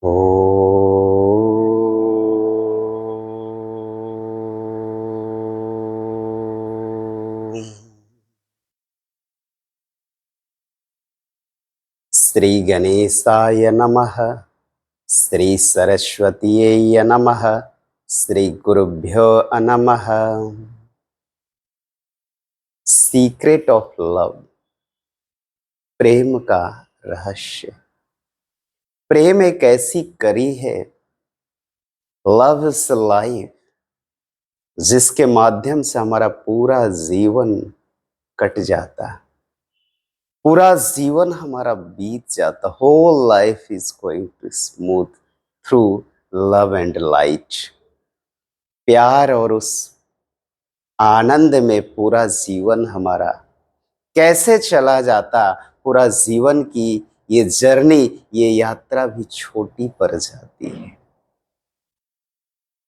ओ श्री गणेशाय नमः। श्री सरस्वतीयै नमः। श्री गुरुभ्यो नमः। सीक्रेट ऑफ लव, प्रेम का रहस्य। प्रेम एक ऐसी कड़ी है, लव इज लाइफ, जिसके माध्यम से हमारा पूरा जीवन कट जाता है, पूरा जीवन हमारा बीत जाता। Whole life is going to smooth through love and light. प्यार और उस आनंद में पूरा जीवन हमारा कैसे चला जाता, पूरा जीवन की ये जर्नी, ये यात्रा भी छोटी पड़ जाती है।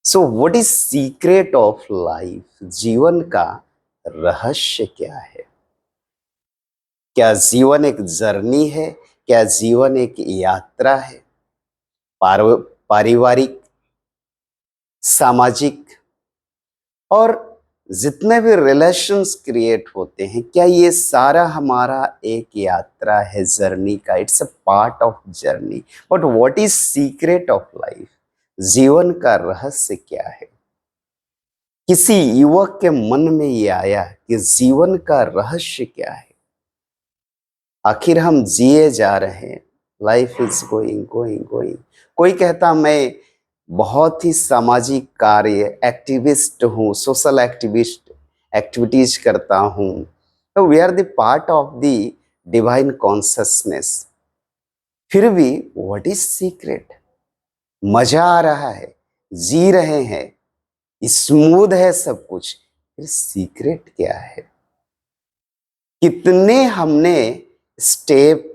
So what is secret of life? जीवन का रहस्य क्या है? क्या जीवन एक जर्नी है? क्या जीवन एक यात्रा है? पारिवारिक, सामाजिक और जितने भी रिलेशंस क्रिएट होते हैं, क्या ये सारा हमारा एक यात्रा है, जर्नी का? It's a part of journey. But what is secret of life? जीवन का रहस्य क्या है? किसी युवक के मन में ये आया कि जीवन का रहस्य क्या है? आखिर हम जिए जा रहे हैं, life is going going going. कोई कहता मैं बहुत ही सामाजिक कार्य एक्टिविस्ट हूँ, सोशल एक्टिविस्ट एक्टिविटीज करता हूँ। तो we are the part of the divine consciousness. फिर भी व्हाट इज सीक्रेट? मजा आ रहा है, जी रहे हैं, स्मूथ है सब कुछ, फिर सीक्रेट क्या है? कितने हमने स्टेप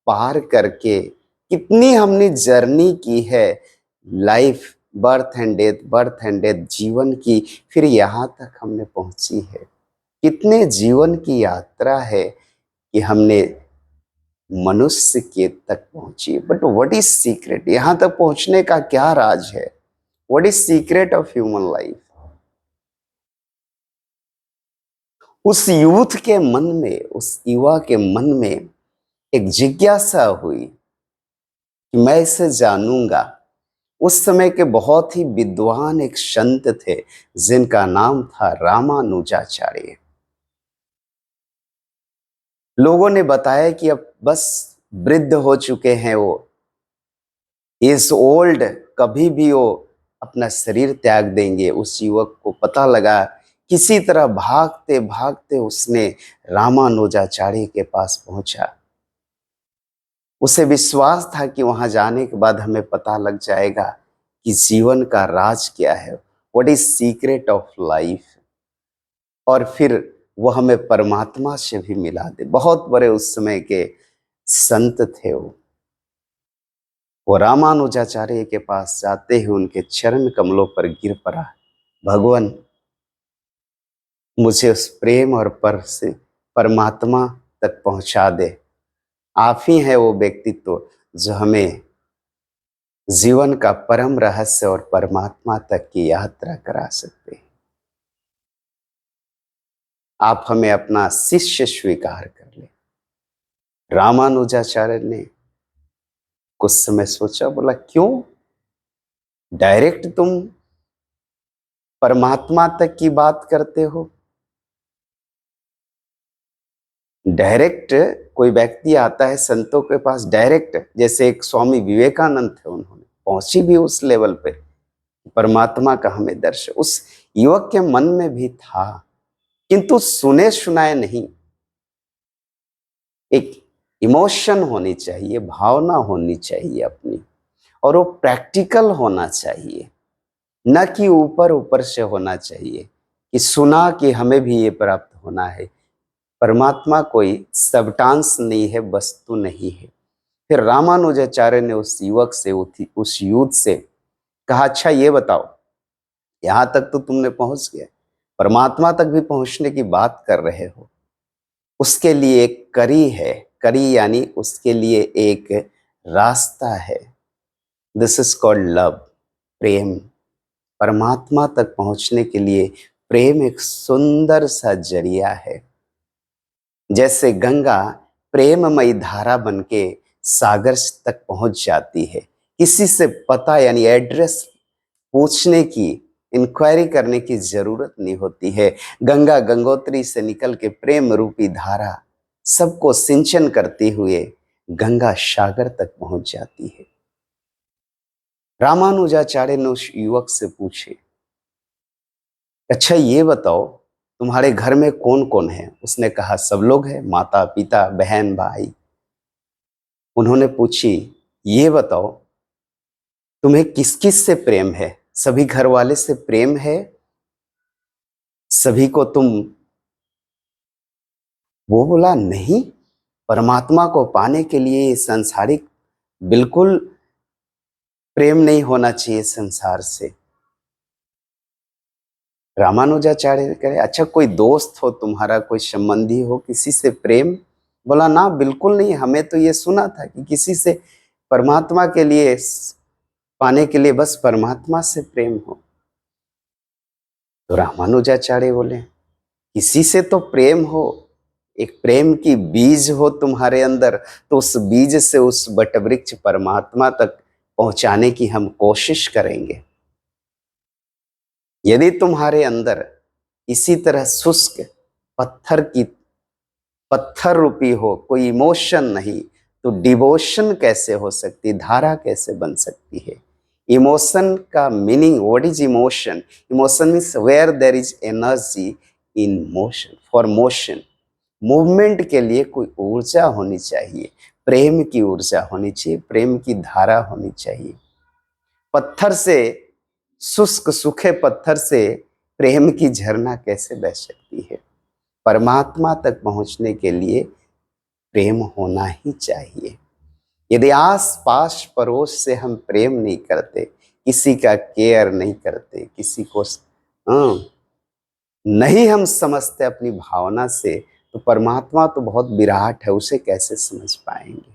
पार करके, कितनी हमने जर्नी की है, life, birth and death, birth and death जीवन की, फिर यहाँ तक हमने पहुंची है। कितने जीवन की यात्रा है कि हमने मनुष्य के तक पहुंची। But what is secret? यहाँ तक पहुंचने का क्या राज है? What is secret of human life? उस यूथ के मन में, उस युवा के मन में एक जिज्ञासा हुई कि मैं इसे जानूंगा। उस समय के बहुत ही विद्वान एक संत थे, जिनका नाम था रामानुजाचार्य। लोगों ने बताया कि अब बस वृद्ध हो चुके हैं वो, इज ओल्ड, कभी भी वो अपना शरीर त्याग देंगे। उस युवक को पता लगा, किसी तरह भागते भागते उसने रामानुजाचार्य के पास पहुंचा। उसे विश्वास था कि वहां जाने के बाद हमें पता लग जाएगा कि जीवन का राज क्या है, what is secret of life. और फिर वो हमें परमात्मा से भी मिला दे। बहुत बड़े उस समय के संत थे वो रामानुजाचार्य के पास जाते ही उनके चरण कमलों पर गिर पड़ा। भगवान, मुझे उस प्रेम और पर से परमात्मा तक पहुंचा दे। आप ही है वो व्यक्तित्व जो हमें जीवन का परम रहस्य और परमात्मा तक की यात्रा करा सकते हैं। आप हमें अपना शिष्य स्वीकार कर ले। रामानुजाचार्य ने कुछ समय सोचा, बोला क्यों डायरेक्ट तुम परमात्मा तक की बात करते हो? डायरेक्ट कोई व्यक्ति आता है संतों के पास डायरेक्ट, जैसे एक स्वामी विवेकानंद थे, उन्होंने पहुंची भी उस लेवल पे, परमात्मा का हमें दर्शन उस युवक के मन में भी था, किंतु सुने सुनाए नहीं। एक इमोशन होनी चाहिए, भावना होनी चाहिए अपनी, और वो प्रैक्टिकल होना चाहिए, न कि ऊपर ऊपर से होना चाहिए कि सुना कि हमें भी ये प्राप्त होना है। परमात्मा कोई सब्सटेंस नहीं है, वस्तु नहीं है। फिर रामानुजाचार्य ने उस युवक से, उस यूथ से कहा, अच्छा ये बताओ, यहां तक तो तुमने पहुंच गए, परमात्मा तक भी पहुंचने की बात कर रहे हो, उसके लिए एक कड़ी है। कड़ी यानी उसके लिए एक रास्ता है। दिस इज कॉल्ड लव, प्रेम। परमात्मा तक पहुंचने के लिए प्रेम एक सुंदर सा जरिया है। जैसे गंगा प्रेममयी धारा बनके सागर तक पहुंच जाती है, किसी से पता यानी एड्रेस पूछने की, इंक्वायरी करने की जरूरत नहीं होती है। गंगा गंगोत्री से निकल के प्रेम रूपी धारा सबको सिंचन करते हुए गंगा सागर तक पहुंच जाती है। रामानुजाचार्य ने उस युवक से पूछे, अच्छा ये बताओ तुम्हारे घर में कौन कौन है? उसने कहा सब लोग हैं, माता पिता बहन भाई। उन्होंने पूछी, ये बताओ तुम्हें किस किस से प्रेम है? सभी घर वाले से प्रेम है? सभी को तुम? वो बोला नहीं, परमात्मा को पाने के लिए सांसारिक बिल्कुल प्रेम नहीं होना चाहिए संसार से। रामानुजाचार्य कहे, अच्छा कोई दोस्त हो तुम्हारा, कोई संबंधी हो, किसी से प्रेम? बोला ना, बिल्कुल नहीं, हमें तो ये सुना था कि किसी से परमात्मा के लिए पाने के लिए बस परमात्मा से प्रेम हो। तो रामानुजाचार्य बोले, किसी से तो प्रेम हो, एक प्रेम की बीज हो तुम्हारे अंदर, तो उस बीज से उस वटवृक्ष परमात्मा तक पहुंचाने की हम कोशिश करेंगे। यदि तुम्हारे अंदर इसी तरह शुष्क पत्थर रूपी हो, कोई इमोशन नहीं, तो डिवोशन कैसे हो सकती, धारा कैसे बन सकती है? इमोशन का meaning, what is emotion? Emotion means where there is energy in motion, for motion. Movement के लिए कोई ऊर्जा होनी चाहिए, प्रेम की ऊर्जा होनी चाहिए, प्रेम की धारा होनी चाहिए। पत्थर से, शुष्क सूखे पत्थर से प्रेम की झरना कैसे बह सकती है? परमात्मा तक पहुंचने के लिए प्रेम होना ही चाहिए। यदि आस पास पड़ोस से हम प्रेम नहीं करते, किसी का केयर नहीं करते, किसी को नहीं हम समझते अपनी भावना से, तो परमात्मा तो बहुत विराट है, उसे कैसे समझ पाएंगे?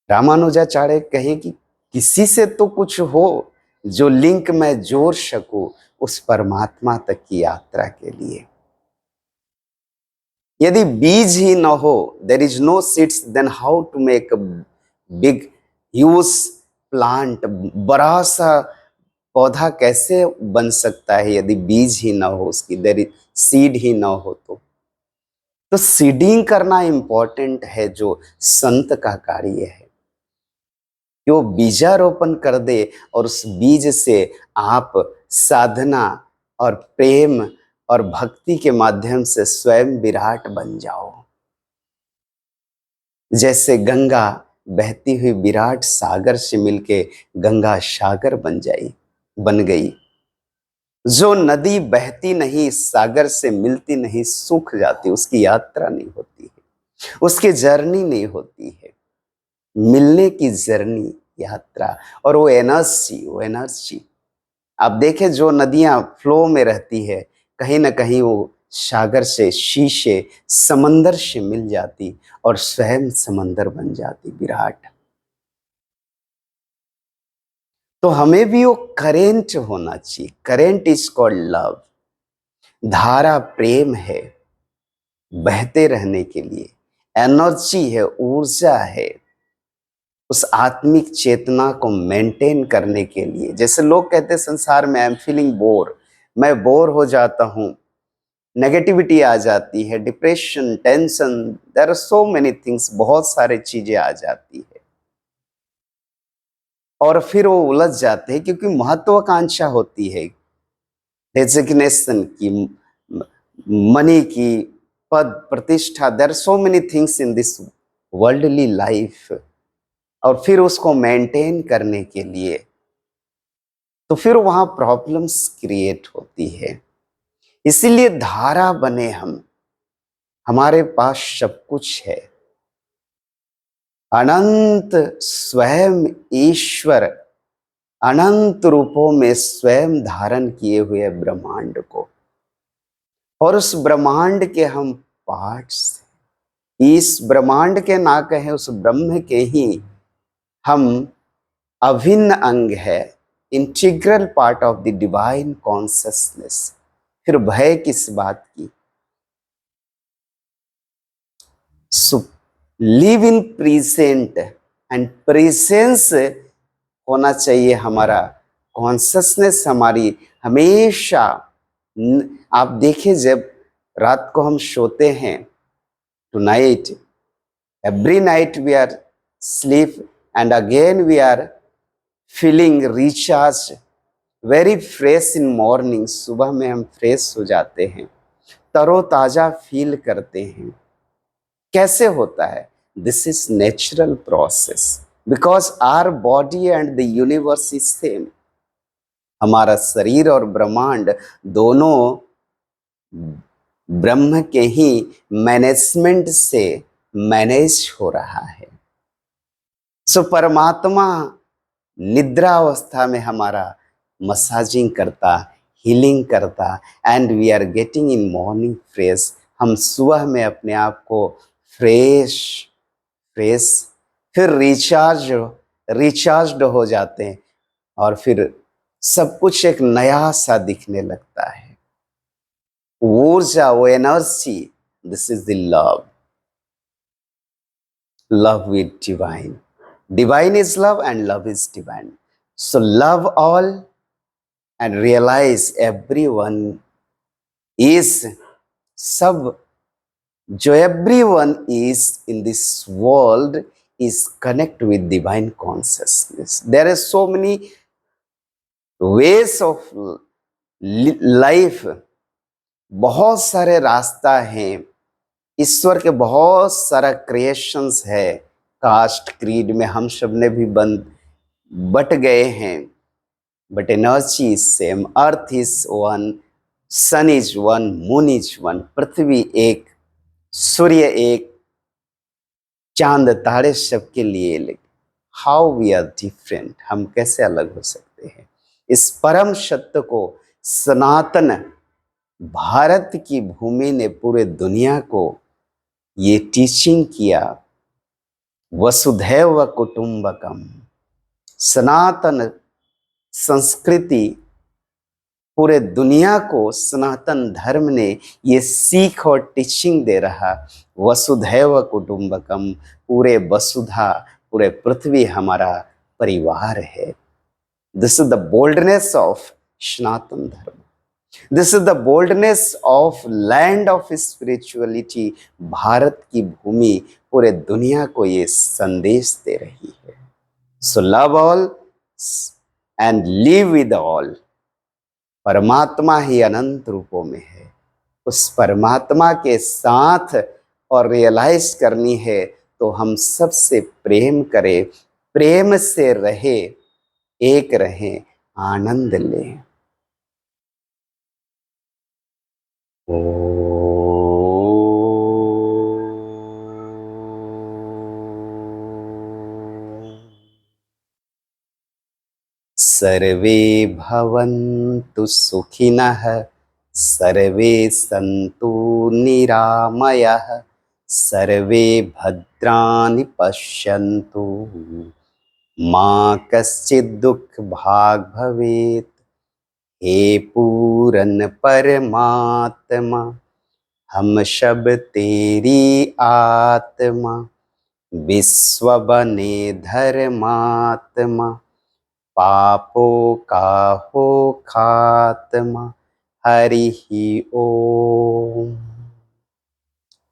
रामानुजाचार्य कहे कि किसी से तो कुछ हो जो लिंक मैं जोड़ सकूं उस परमात्मा तक की यात्रा के लिए। यदि बीज ही न हो, there is no seeds, then how to make a big huge plant? बड़ा सा पौधा कैसे बन सकता है यदि बीज ही ना हो उसकी, देर इज सीड ही ना हो? तो सीडिंग करना इंपॉर्टेंट है, जो संत का कार्य है कि वो बीजारोपण कर दे और उस बीज से आप साधना और प्रेम और भक्ति के माध्यम से स्वयं विराट बन जाओ। जैसे गंगा बहती हुई विराट सागर से मिलके गंगा सागर बन गई। जो नदी बहती नहीं, सागर से मिलती नहीं, सूख जाती, उसकी यात्रा नहीं होती है, उसकी जर्नी नहीं होती है। मिलने की जर्नी, यात्रा, और वो एनर्जी आप देखें, जो नदियां फ्लो में रहती है, कहीं ना कहीं वो सागर से, शीशे समंदर से मिल जाती और स्वयं समंदर बन जाती विराट। तो हमें भी वो करेंट होना चाहिए। Current is called love. धारा प्रेम है, बहते रहने के लिए एनर्जी है, ऊर्जा है, उस आत्मिक चेतना को मेंटेन करने के लिए। जैसे लोग कहते हैं संसार में आई एम फीलिंग बोर, मैं बोर हो जाता हूं, नेगेटिविटी आ जाती है, depression, tension, there are so many things, बहुत सारे चीजें आ जाती है और फिर वो उलझ जाते हैं क्योंकि महत्वाकांक्षा होती है, डेजिग्नेशन की, मनी की, पद प्रतिष्ठा, there are so many things in this worldly life. और फिर उसको मेंटेन करने के लिए तो फिर वहां प्रॉब्लम्स क्रिएट होती है। इसीलिए धारा बने हम, हमारे पास सब कुछ है, अनंत स्वयं ईश्वर अनंत रूपों में स्वयं धारण किए हुए ब्रह्मांड को, और उस ब्रह्मांड के हम पार्ट्स, इस ब्रह्मांड के ना कहें, उस ब्रह्म के ही हम अभिन्न अंग है, integral part of the divine consciousness. फिर भय किस बात की? Live in present, and presence होना चाहिए हमारा। कॉन्शसनेस हमारी हमेशा आप देखिए, जब रात को हम सोते हैं, tonight, every night we are sleep and again we are feeling recharge, very fresh in morning. सुबह में हम फ्रेश हो जाते हैं, तरोताजा फील करते हैं। कैसे होता है? This is natural process, because our body and the universe is same. हमारा शरीर और ब्रह्मांड दोनों ब्रह्म के ही मैनेजमेंट से मैनेज हो रहा है। सो परमात्मा निद्रा अवस्था में हमारा मसाजिंग करता, हीलिंग करता, and we are getting in morning fresh. हम सुबह में अपने आप को फ्रेश फ्रेश फिर रिचार्ज्ड हो जाते हैं, और फिर सब कुछ एक नया सा दिखने लगता है। ऊर्जा, वो energy, this is the love with divine. Divine is love and love is divine. So love all and realize everyone is, सब जो everyone is in this world is connect with divine consciousness. There are so many ways of life, बहुत सारे रास्ता हैं, ईश्वर के बहुत सारा creations है। कास्ट क्रीड में हम सब ने भी बट गए हैं, but energy is same. Earth is one, sun is one, moon is one. पृथ्वी एक, सूर्य एक, चांद तारे सबके लिए। हाउ वी आर डिफरेंट, हम कैसे अलग हो सकते हैं? इस परम सत्य को सनातन भारत की भूमि ने पूरे दुनिया को ये टीचिंग किया। वसुधैव कुटुंबकम, सनातन संस्कृति पूरे दुनिया को सनातन धर्म ने ये सीख और टीचिंग दे रहा। वसुधैव कुटुंबकम, पूरे वसुधा, पूरे पृथ्वी हमारा परिवार है। This is the boldness of Sanatan Dharma, this is the boldness of land of spirituality. Bharat की भूमि पूरे दुनिया को ये संदेश दे रही है। So love all and live with all. परमात्मा ही अनंत रूपों में है, उस परमात्मा के साथ और रियलाइज करनी है तो हम सबसे प्रेम करें, प्रेम से रहे, एक रहें, आनंद लें। सर्वे भवन्तु सुखिनः, सर्वे सन्तु निरामयः, सर्वे भद्राणि पश्यन्तु, मा कश्चित् दुःखभाग् भवेत्। हे पूरन परमात्मा, हम सब तेरी आत्मा, विश्व बने धर्मात्मा, पापों का हो खात्मा। हरि ही ओम।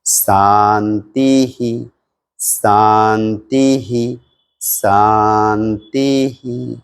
शांति ही, शांति ही, शांति ही।